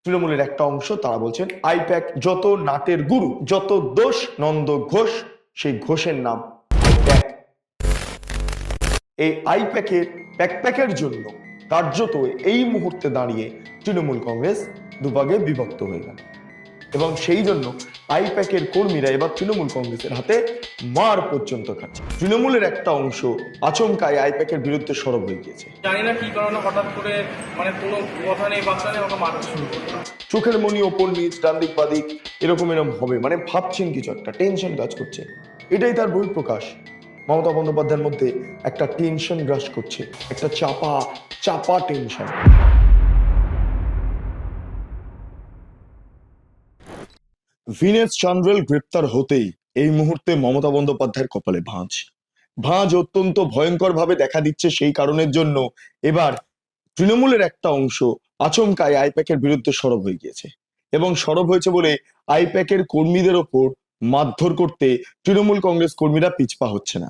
তৃণমূলের একটা অংশ তারা বলছেন আইপ্যাক যত নাটের গুরু, যত দোষ নন্দ ঘোষ, সেই ঘোষের নাম আইপ্যাক। এই আইপ্যাকের প্যাকের জন্য কার্যত এই মুহূর্তে দাঁড়িয়ে তৃণমূল কংগ্রেস দুভাগে বিভক্ত হয়ে গেল এবং সেই জন্য আইপ্যাকের কর্মীরা এবার তৃণমূল কংগ্রেসের হাতে মার পর্যন্ত খাচ্ছে। তৃণমূলের একটা অংশ আচমকায় আইপ্যাকের বিরুদ্ধে সরব হয়ে গিয়েছে। জানি না কি কারণে হঠাৎ করে কোনো কথা নেই বাচ্চা নেই ওকে মারতে শুরু করলো। চোখের মনি ওপর নিচ ডান দিক বাদিক এরকম হবে, ভাবছেন কিছু একটা, টেনশন কাজ করছে। এটাই তার বহিঃপ্রকাশ। মমতা বন্দ্যোপাধ্যায়ের মধ্যে একটা টেনশন গ্রাস করছে, একটা চাপা চাপা টেনশন। ভিনেস চান্দ্রেল গ্রেপ্তার হতেই এই মুহূর্তে মমতা বন্দ্যোপাধ্যায়ের কপালে ভাঁজ। ভাঁজ অত্যন্ত ভয়ঙ্কর ভাবে দেখা দিচ্ছে। সেই কারণের জন্য এবার তৃণমূলের একটা অংশ আচমকায় আইপ্যাকের বিরুদ্ধে সরব হয়ে গিয়েছে এবং সরব হয়েছে বলে আইপ্যাকের কর্মীদের ওপর মারধর করতে তৃণমূল কংগ্রেস কর্মীরা পিছপা হচ্ছে না।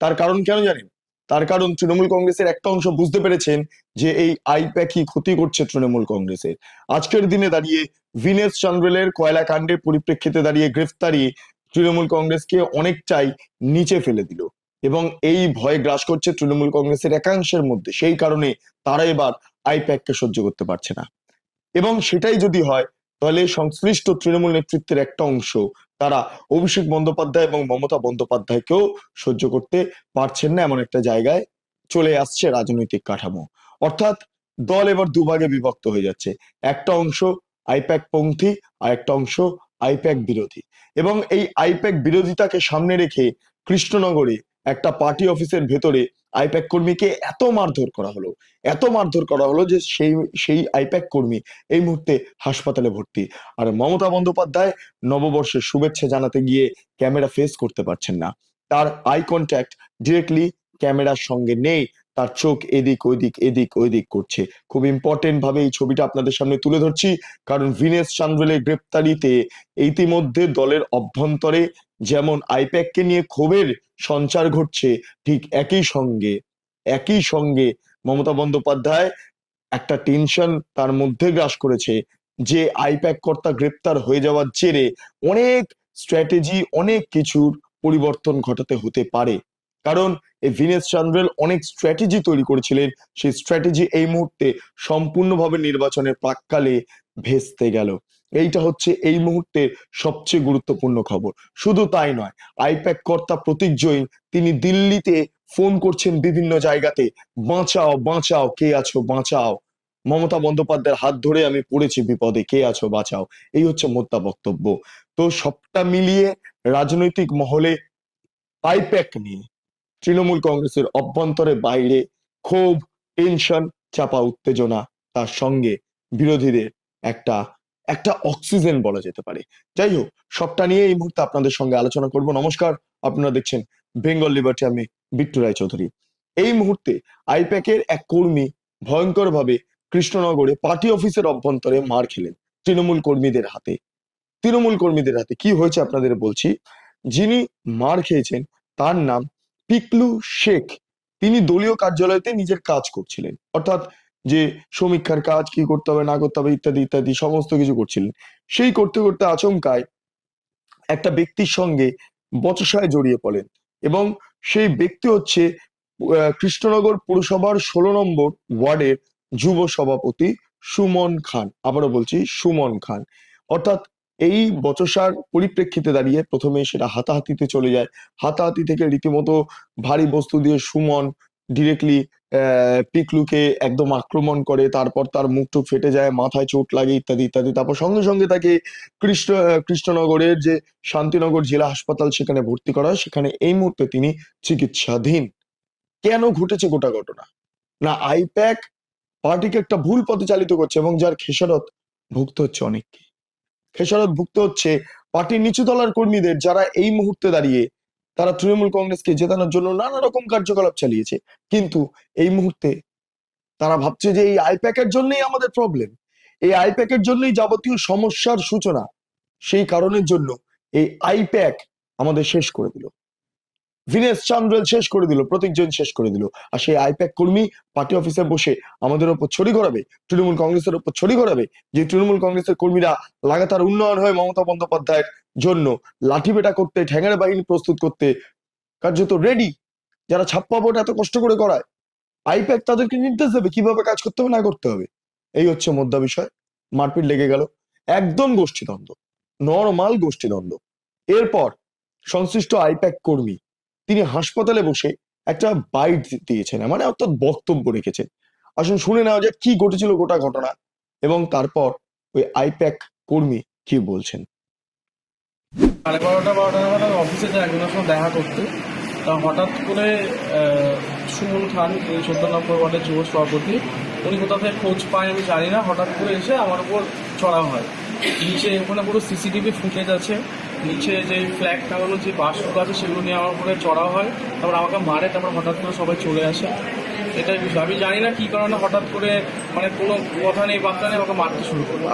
তার কারণ কেন জানেন? তার কারণ তৃণমূল কংগ্রেসের একটা অংশ বুঝতে পেরেছেন যে এই আইপ্যাকই ক্ষতি করছে তৃণমূল কংগ্রেসের। আজকের দিনে দাঁড়িয়ে ভিনেস চান্দ্রেলের কয়লা কাণ্ডের পরিপ্রেক্ষিতে দাঁড়িয়ে গ্রেফতারি তৃণমূল কংগ্রেসকে অনেকটাই নিচে ফেলে দিল এবং এই ভয় গ্রাস করছে তৃণমূল কংগ্রেসের একাংশের মধ্যে। সেই কারণে তারা এবার আইপ্যাককে সহ্য করতে পারছে না এবং সেটাই যদি হয় তাহলে সংশ্লিষ্ট তৃণমূল নেতৃত্বের একটা অংশ তারা অভিষেক বন্দ্যোপাধ্যায় এবং মমতা বন্দ্যোপাধ্যায়কেও সহ্য করতে পারছেন না, এমন একটা জায়গায় চলে আসছে রাজনৈতিক কাঠামো। অর্থাৎ দল এবার দুভাগে বিভক্ত হয়ে যাচ্ছে, একটা অংশ আইপ্যাক পন্থী আর একটা অংশ আইপ্যাক বিরোধী। এবং এই আইপ্যাক বিরোধিতাকে সামনে রেখে কৃষ্ণনগরে একটা পার্টি অফিসের ভেতরে আইপ্যাক কর্মীকে এত মারধর করা হলো, এত মারধর করা হলো যে সেই আইপ্যাক কর্মী এই মুহূর্তে হাসপাতালে ভর্তি। আর মমতা বন্দ্যোপাধ্যায় নববর্ষের শুভেচ্ছা জানাতে গিয়ে ক্যামেরা ফেস করতে পারছেন না। তার আই কন্ট্যাক্ট ডিরেক্টলি ক্যামেরার সঙ্গে নেই, তার চোখ এদিক ওইদিক এদিক ওইদিক করছে। খুব ইম্পর্টেন্ট ভাবে এই ছবিটা আপনাদের সামনে তুলে ধরছি, কারণ ভিনেস চান্দ্রেলের গ্রেপ্তারিতে ইতিমধ্যে দলের অভ্যন্তরে যেমন আইপ্যাককে নিয়ে ক্ষোভের সঞ্চার ঘটছে, ঠিক একই সঙ্গে মমতা বন্দ্যোপাধ্যায় একটা টেনশন তার মধ্যে গ্রাস করেছে যে আইপ্যাক কর্তা গ্রেপ্তার হয়ে যাওয়ার জেরে অনেক স্ট্র্যাটেজি, অনেক কিছুর পরিবর্তন ঘটাতে হতে পারে। কারণ এই ভিনেস চান্দ্রেল অনেক স্ট্র্যাটেজি তৈরি করেছিলেন, সেই স্ট্র্যাটেজি এই মুহূর্তে সম্পূর্ণভাবে নির্বাচনের প্রাক্কালে ভেস্তে গেল। এইটা হচ্ছে এই মুহূর্তে সবচেয়ে গুরুত্বপূর্ণ খবর। শুধু তাই নয়, আইপ্যাক কর্তা প্রতীক জৈন তিনি দিল্লিতে ফোন করছেন বিভিন্ন জায়গাতে, বাঁচাও বাঁচাও, কে আছো বাঁচাও, মমতা বন্দ্যোপাধ্যায়ের হাত ধরে আমি পড়েছি বিপদে, কে আছো বাঁচাও। এই হচ্ছে মোদ্দা বক্তব্য। তো সবটা মিলিয়ে রাজনৈতিক মহলে আইপ্যাক নিয়ে তৃণমূল কংগ্রেসের অভ্যন্তরে বাইরে ক্ষোভ, টেনশন, চাপা উত্তেজনা, তার সঙ্গে বিরোধীদের একটা একটা অক্সিজেন বলা যেতে পারে। যাই হোক, সবটা নিয়ে এই মুহূর্তে আপনাদের সঙ্গে আলোচনা করব। নমস্কার, আপনারা দেখছেন বেঙ্গল লিবার্টি, আমি বিট্টু রায়চৌধুরী। এই মুহূর্তে আইপ্যাকের এক কর্মী ভয়ঙ্কর ভাবে কৃষ্ণনগরে পার্টি অফিসের অভ্যন্তরে মার খেলেন তৃণমূল কর্মীদের হাতে। তৃণমূল কর্মীদের হাতে কি হয়েছে আপনাদের বলছি। যিনি মার খেয়েছেন তার নাম পিকলু শেখ। তিনি দলীয় কার্যালয়তে নিজের কাজ করছিলেন, অর্থাৎ যে সমীক্ষার কাজ, কি করতে হবে না করতে হবে ইত্যাদি ইত্যাদি সমস্ত কিছু করছিলেন। সেই করতে করতে আচমকায় একটা ব্যক্তির সঙ্গে বচসায় জড়িয়ে পড়েন এবং সেই ব্যক্তি হচ্ছে কৃষ্ণনগর পুরসভার 16 নম্বর ওয়ার্ডের যুব সভাপতি সুমন খান। আবারও বলছি, সুমন খান। অর্থাৎ এই বচসার পরিপ্রেক্ষিতে দাঁড়িয়ে প্রথমে সেটা হাতাহাতিতে চলে যায়। হাতাহাতি থেকে রীতিমতো ভারী বস্তু দিয়ে সুমন ডিরেক্টলি পিকলুকে একদম আক্রমণ করে, তারপর তার মুখ টুক ফেটে যায়, মাথায় চোট লাগে ইত্যাদি ইত্যাদি। তারপর সঙ্গে সঙ্গে তাকে কৃষ্ণনগরের যে শান্তিনগর জেলা হাসপাতাল সেখানে ভর্তি করা হয়। সেখানে এই মুহূর্তে তিনি চিকিৎসাধীন। কেন ঘটেছে গোটা ঘটনা? না আইপ্যাক পার্টিকে একটা ভুল পথে চালিত করছে এবং যার খেসারত ভুগতে হচ্ছে অনেককে। খেসারত ভুগতে হচ্ছে পার্টির নিচু তলার কর্মীদের, যারা এই মুহূর্তে দাঁড়িয়ে তারা তৃণমূল কংগ্রেসকে জেতানোর জন্য নানা রকম কার্যকলাপ চালিয়েছে, কিন্তু এই মুহূর্তে তারা ভাবছে যে এই আইপ্যাকের জন্যই আমাদের প্রবলেম, এই আইপ্যাকের জন্যই যাবতীয় সমস্যার সূচনা। সেই কারণের জন্য এই আইপ্যাক আমাদের শেষ করে দিল। ভিনেস চান্দ্রেল শেষ করে দিল, প্রতীক জৈন শেষ করে দিল, আর সেই আইপ্যাক কর্মী পার্টি অফিসে বসে আমাদের ওপর ছড়ি ঘোরাবে, তৃণমূল কংগ্রেসের ওপর ছড়ি ঘোরাবে, যে তৃণমূল কংগ্রেসের কর্মীরা লাগাতার উন্নয়ন হয়ে মমতা বন্দ্যোপাধ্যায়ের জন্য লাঠিপেটা করতে, ঠ্যাঙাড়ে বাহিনী প্রস্তুত করতে কার্যত রেডি, যারা ছাপ্পা ভোট এত কষ্ট করে করায়, আইপ্যাক তাদেরকে নির্দেশ দেবে কিভাবে কাজ করতে হবে না করতে হবে। এই হচ্ছে মোদ্দা বিষয়। মারপিট লেগে গেল, একদম গোষ্ঠীদ্বন্দ্ব, নরমাল গোষ্ঠীদ্বন্দ্ব। এরপর সংশ্লিষ্ট আইপ্যাক কর্মী তিনি হাসপাতালে বসে একটা বাইট দিয়েছেন, মানে অর্থাৎ বক্তব্য রেখেছেন। আসুন শুনে নেওয়া যাক কি ঘটেছিল গোটা ঘটনা, এবং তারপর ওই আইপ্যাক কর্মী কি বলছেন। 12:30 নাগাদ আমি অফিসে যাই একজনের সঙ্গে দেখা করতে। তা হঠাৎ করে সুমন খান, এই 14 নম্বর ওয়ার্ডের যুব সভাপতি, উনি কোথা থেকে খোঁজ পায় আমি জানি না, হঠাৎ করে এসে আমার উপর চড়া হয়। নিচে ওখানে পুরো সিসিটিভি ফুটেজ আছে, নিচে যে ফ্ল্যাগ টাঙানো যে বাসগুলো আছে সেগুলো নিয়ে আমার উপরে চড়া হয়, তারপর আমাকে মারে, তারপর হঠাৎ করে সবাই চলে আসে। এটাই বিষয়, আমি জানি না কী কারণে হঠাৎ করে মানে কোনো কথা নেই বার্তা নেই আমাকে মারতে শুরু করলো।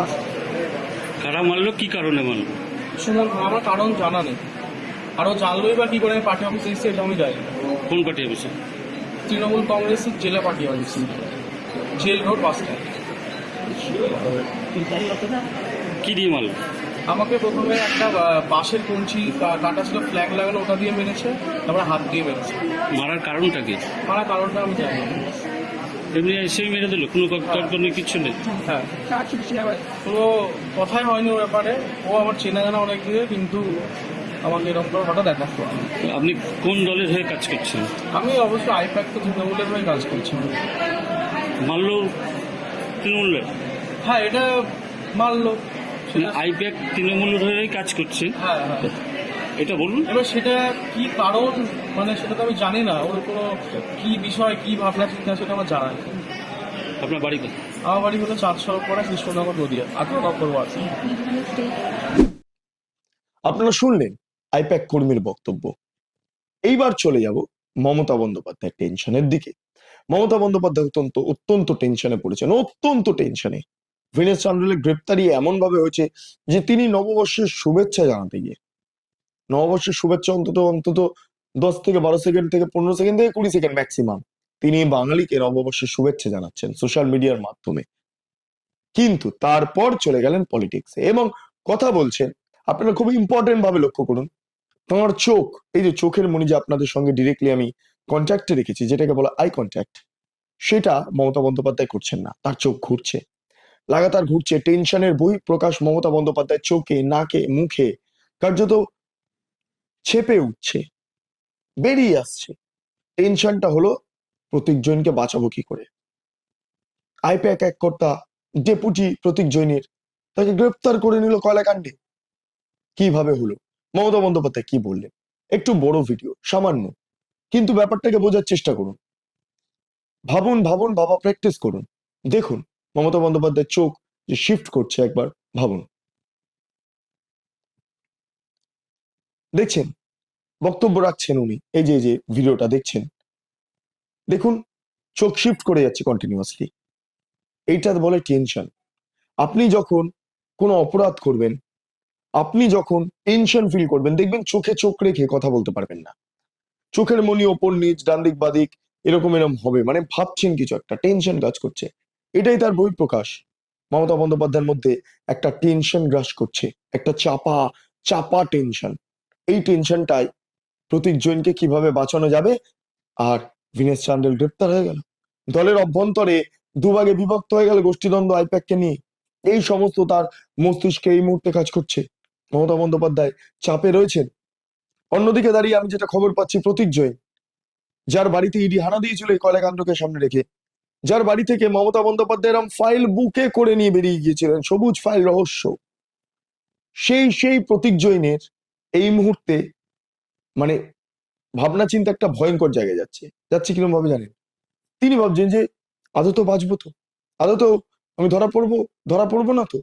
কারা মারলো, কি কারণে মারলো? সুমন, আমার কারণ জানা নেই, আরও জানলোই বা কী করে আমি পার্টি অফিসে এসেছি এটা আমি জানি না। কোন পার্টি অফিসে? তৃণমূল কংগ্রেসের জেলা party office, jail road bus stand. কি দিয়ে মারলো? আমাকে প্রথমে একটা বাঁশের কঞ্চি কাটা ছিল, ফ্ল্যাগ লাগানো, ওটা দিয়ে মেরেছে, তারপরে হাত দিয়ে মেরেছে। মারার কারণটা কি? মারা কারণটা আমি জানি না। এমনি এসেই মেরে দিল, কোনো তর্ক নেই, কিচ্ছু নেই? হ্যাঁ, কোনো কথাই হয়নি ওর ব্যাপারে। ও আমার চেনা জানা অনেক দিয়ে, কিন্তু আমাকে এরকম করে হঠাৎ অ্যাটাক করে। আপনি কোন দলের হয়ে কাজ করছেন? আমি অবশ্য আইপ্যাক তো তৃণমূলের হয়ে কাজ করছি। মারলো তৃণমূলের? হ্যাঁ, এটা মারলো সেটা। আইপ্যাক তৃণমূলের হয়ে কাজ করছে? হ্যাঁ হ্যাঁ। এটা বলুন। এবার সেটা কি কারণ, মানে সেটা তো আমি জানি না, ওর কোনো কি বিষয়, কি ভাবনা চিন্তা, সেটা আমার জানা নেই। আপনার বাড়ি কোথায়? আমার বাড়ি হলো চাঁদ সড়ক পড়া, কৃষ্ণনগর, নদীয়া, 18 নম্বর ওয়ার্ড। আপনারা শুনলেন আইপ্যাক কর্মীর বক্তব্য। এইবার চলে যাব মমতা বন্দ্যোপাধ্যায়ের টেনশনের দিকে। মমতা বন্দ্যোপাধ্যায় অত্যন্ত অত্যন্ত টেনশনে পড়েছেন, অত্যন্ত টেনশনে। ভিনেস চান্দ্রেলের গ্রেপ্তারি এমন ভাবে হয়েছে যে তিনি নববর্ষের শুভেচ্ছা জানাতে গিয়ে, নববর্ষের শুভেচ্ছা অন্তত অন্তত 10 থেকে 12 সেকেন্ড থেকে 15 সেকেন্ড থেকে 20 সেকেন্ড ম্যাক্সিমাম তিনি বাঙালিকে নববর্ষের শুভেচ্ছা জানাচ্ছেন সোশ্যাল মিডিয়ার মাধ্যমে, কিন্তু তারপর চলে গেলেন পলিটিক্সে এবং কথা বলছেন। আপনারা খুব ইম্পর্টেন্ট ভাবে লক্ষ্য করুন, তোমার চোখ, এই যে চোখের মনি যে আপনাদের সঙ্গে ডিরেক্টলি আমি কন্ট্যাক্টে রেখেছি, যেটাকে বলা আই কন্ট্যাক্ট, সেটা মমতা বন্দ্যোপাধ্যায় করছেন না। তার চোখ ঘুরছে, লাগাতার ঘুরছে। টেনশনের বহিঃপ্রকাশ মমতা বন্দ্যোপাধ্যায় চোখে, নাকে, মুখে কার্যত ছেপে উঠছে, বেরিয়ে আসছে। টেনশনটা হলো প্রতীক জৈনকে বাঁচাবো কি করে। আইপ্যাক এক কর্তা ডেপুটি প্রতীক জৈনের তাকে গ্রেপ্তার করে নিল কয়লাকাণ্ডে। কিভাবে হলো, মমতা বন্দ্যোপাধ্যায় কি বললেন, একটু বড় ভিডিও সামান্য, কিন্তু ব্যাপারটাকে বোঝার চেষ্টা করুন। ভাবুন ভাবুন, ভাবা প্র্যাকটিস করুন। দেখুন মমতা বন্দ্যোপাধ্যায়ের চোখ যে শিফট করছে, একবার ভাবুন। দেখছেন বক্তব্য রাখছেন উনি, এই যে ভিডিওটা দেখছেন, দেখুন চোখ শিফট করে যাচ্ছে কন্টিনিউয়াসলি। এইটা বলে টেনশন। আপনি যখন কোনো অপরাধ করবেন, আপনি যখন টেনশন ফিল করবেন, দেখবেন চোখে চোখ রেখে কথা বলতে পারবেন না। চোখের মনি ওপর নিচ, ডান দিক বাদিক, এরকম এরকম হবে, মানে ভাবছেন কিছু একটা, টেনশন কাজ করছে। এটাই তার বহিঃপ্রকাশ। মমতা বন্দ্যোপাধ্যায়ের মধ্যে একটা টেনশন গ্রাস করছে, একটা চাপা চাপা টেনশন। এই টেনশনটাই প্রতীক জৈনকে কিভাবে বাঁচানো যাবে। আর ভিনেস চান্ডেল গ্রেপ্তার হয়ে গেল, দলের অভ্যন্তরে দুভাগে বিভক্ত হয়ে গেল গোষ্ঠীদ্বন্দ্ব আইপ্যাককে নিয়ে। এই সমস্ত তার মস্তিষ্কে এই মুহূর্তে কাজ করছে। মমতা বন্দ্যোপাধ্যায় চাপে রয়েছেন। অন্যদিকে দাঁড়িয়ে আমি যেটা খবর পাচ্ছি, প্রতীক জৈন, যার বাড়িতে ইডি হানা দিয়েছিল এই কয়লাকাণ্ডকে সামনে রেখে, যার বাড়ি থেকে মমতা বন্দ্যোপাধ্যায় এরম ফাইল বুকে করে নিয়ে বেরিয়ে গিয়েছিলেন, সবুজ ফাইল রহস্য, সেই প্রতীক জৈনের এই মুহূর্তে মানে ভাবনা চিন্তা একটা ভয়ঙ্কর জায়গায় যাচ্ছে। যাচ্ছে কিরকম ভাবে জানেন, তিনি ভাবছেন যে আদৌ তো বাঁচবো তো, আদৌ তো আমি ধরা পড়বো না তো,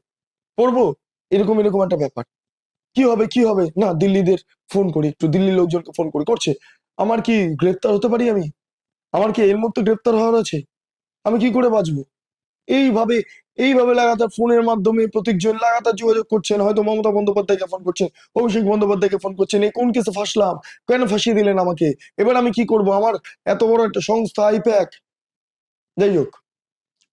পড়বো, এরকম এরকম একটা ব্যাপার। কি হবে না, দিল্লিদের ফোন করি, একটু দিল্লির লোকজনকে ফোন করি, করছে, আমার কি গ্রেপ্তার হতে পারি আমি, আমার কি এর মধ্যে গ্রেপ্তার হওয়ার আছে, আমি কি করে বাঁচবো। এইভাবে এইভাবে লাগাতার ফোনের মাধ্যমে প্রত্যেকজন লাগাতার যোগাযোগ করছেন, হয়তো মমতা বন্দ্যোপাধ্যায়কে ফোন করছেন, অভিষেক বন্দ্যোপাধ্যায়কে ফোন করছেন, এই কোন কেসে ফাঁসলাম, কেন ফাঁসিয়ে দিলেন আমাকে, এবার আমি কি করব, আমার এত বড় একটা সংস্থা আইপ্যাক। যাই হোক,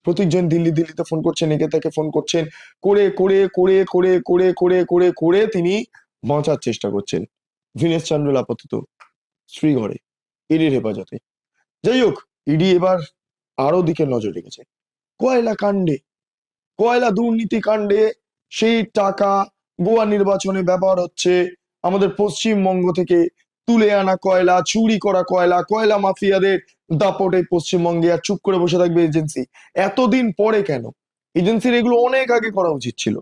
প্রত্যেকজন দিল্লিতে ফোন করছেন, একে তাকে ফোন করছেন, করে করে করে করে করে করে করে করে তিনি বাঁচার চেষ্টা করছেন। দীনেশ চান্ডেল আপাতত শ্রীঘরে, ইডির হেফাজতে। যাই হোক, ইডি এবার আরো দিকে নজর রেখেছে কয়লা কাণ্ডে, কয়লা দুর্নীতি কাণ্ডে। সেই টাকা গোয়া নির্বাচনে ব্যবহার হচ্ছে, আমাদের পশ্চিমবঙ্গ থেকে তুলে আনা কয়লা, চুরি করা কয়লা, কয়লা মাফিয়াদের দাপটে পশ্চিমবঙ্গে। আর চুপ করে বসে থাকবে এজেন্সি? এতদিন পরে কেন? এজেন্সির এগুলো অনেক আগে করা উচিত ছিল,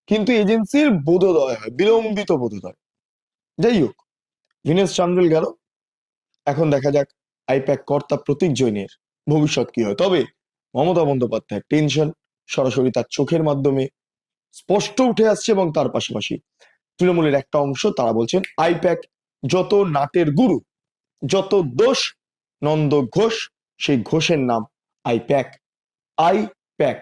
কিন্তু এজেন্সির বোধোদয় হয়, বিলম্বিত বোধোদয়। যাই হোক, দীনেশ চান্ডেল গেল, এখন দেখা যাক আইপ্যাক কর্তা প্রতীক জৈনের ভবিষ্যৎ কি হয়। তবে মমতা বন্দ্যোপাধ্যায়ের টেনশন সরাসরি তার চোখের মাধ্যমে স্পষ্ট উঠে আসছে, এবং তার পাশাপাশি তৃণমূলের একটা অংশ তারা বলছেন আইপ্যাক যত নাটের গুরু, যত দোষ নন্দ ঘোষ, সেই ঘোষের নাম আইপ্যাক। আইপ্যাক,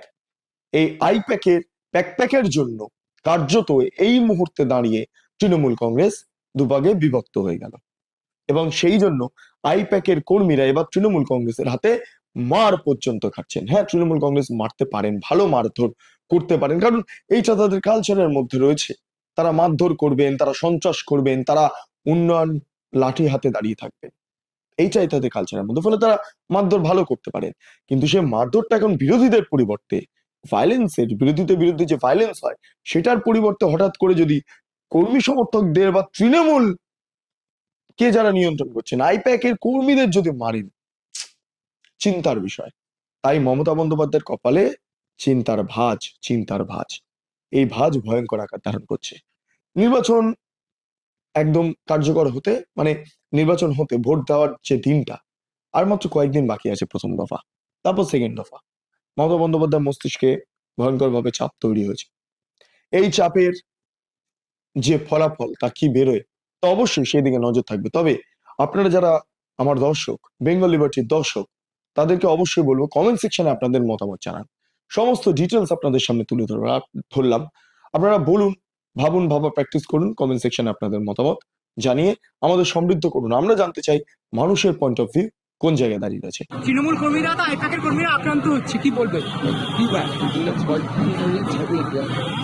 এই আইপ্যাকের প্যাকপ্যাকের জন্য কার্যত এই মুহূর্তে দাঁড়িয়ে তৃণমূল কংগ্রেস দুভাগে বিভক্ত হয়ে গেল, এবং সেই জন্য আইপ্যাকের কর্মীরা এবার তৃণমূল কংগ্রেসের হাতে মার পর্যন্ত খাচ্ছেন। হ্যাঁ, তৃণমূল কংগ্রেস মারতে পারেন, ভালো মারধর করতে পারেন, কারণ এইটা তাদের কালচারের মধ্যে রয়েছে। তারা মারধর করবেন, তারা সন্ত্রাস করবেন, তারা উন্নয়ন লাঠি হাতে দাঁড়িয়ে থাকবেন, এইটাই তাদের কালচারের মধ্যে, ফলে তারা মারধর ভালো করতে পারেন। কিন্তু সে মারধরটা এখন বিরোধীদের পরিবর্তে ভায়োলেন্সের, বিরোধীদের বিরুদ্ধে যে ভায়োলেন্স হয় সেটার পরিবর্তে হঠাৎ করে যদি কর্মী সমর্থকদের বা তৃণমূল কে যারা নিয়ন্ত্রণ করছেন আইপ্যাকের কর্মীদের যদি মারেন, চিন্তার বিষয়। তাই মমতা বন্দ্যোপাধ্যায়ের কপালে চিন্তার ভাঁজ, চিন্তার ভাঁজ। এই ভাঁজ ভয়ঙ্কর আকার ধারণ করছে। নির্বাচন একদম কার্যকর হতে, মানে নির্বাচন হতে, ভোট দেওয়ার যে দিনটা আর মাত্র কয়েকদিন বাকি আছে, প্রথম দফা, তারপর সেকেন্ড দফা। মমতা বন্দ্যোপাধ্যায় মস্তিষ্কে ভয়ঙ্কর ভাবে চাপ তৈরি হয়েছে। এই চাপের যে ফলাফল তা কি বেরোয়, তো অবশ্যই সেদিকে নজর থাকবে। তবে আপনারা যারা আমার দর্শক, বেঙ্গল লিবার্টির দর্শক, তাদেরকে অবশ্যই বলবো কমেন্ট সেকশনে আপনাদের মতামত জানান। সমস্ত ডিটেলস আপনাদের সামনে তুলে ধরলাম। আপনারা বলুন, ভাবুন, ভাবা প্র্যাকটিস করুন, কমেন্ট সেকশনে আপনাদের মতামত জানিয়ে আমাদের সমৃদ্ধ করুন। আমরা জানতে চাই মানুষের পয়েন্ট অফ ভিউ কোন জায়গায় দাঁড়িয়ে আছে। তৃণমূল কর্মীরা তো আইপ্যাকের কর্মীরা আক্রান্ত হচ্ছে, কি বলবেন?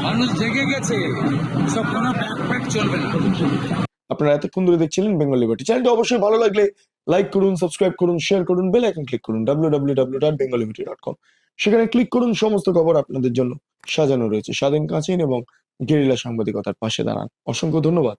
মানুষ জেগে গেছে, সব কোনো ব্যাকপ্যাক চলবে না। আপনারা এতক্ষণ ধরে দেখছিলেন বেঙ্গল লিবার্টি। চ্যানেলটি অবশ্যই ভালো লাগলে লাইক করুন, সাবস্ক্রাইব করুন, শেয়ার করুন, বেল আইকন ক্লিক করুন www.bengalliberty.com। সেখানে ক্লিক করুন, সমস্ত খবর আপনাদের জন্য সাজানো রয়েছে। স্বাধীন কাঁচিন এবং গেরিলা সাংবাদিকতার পাশে দাঁড়ান। অসংখ্য ধন্যবাদ।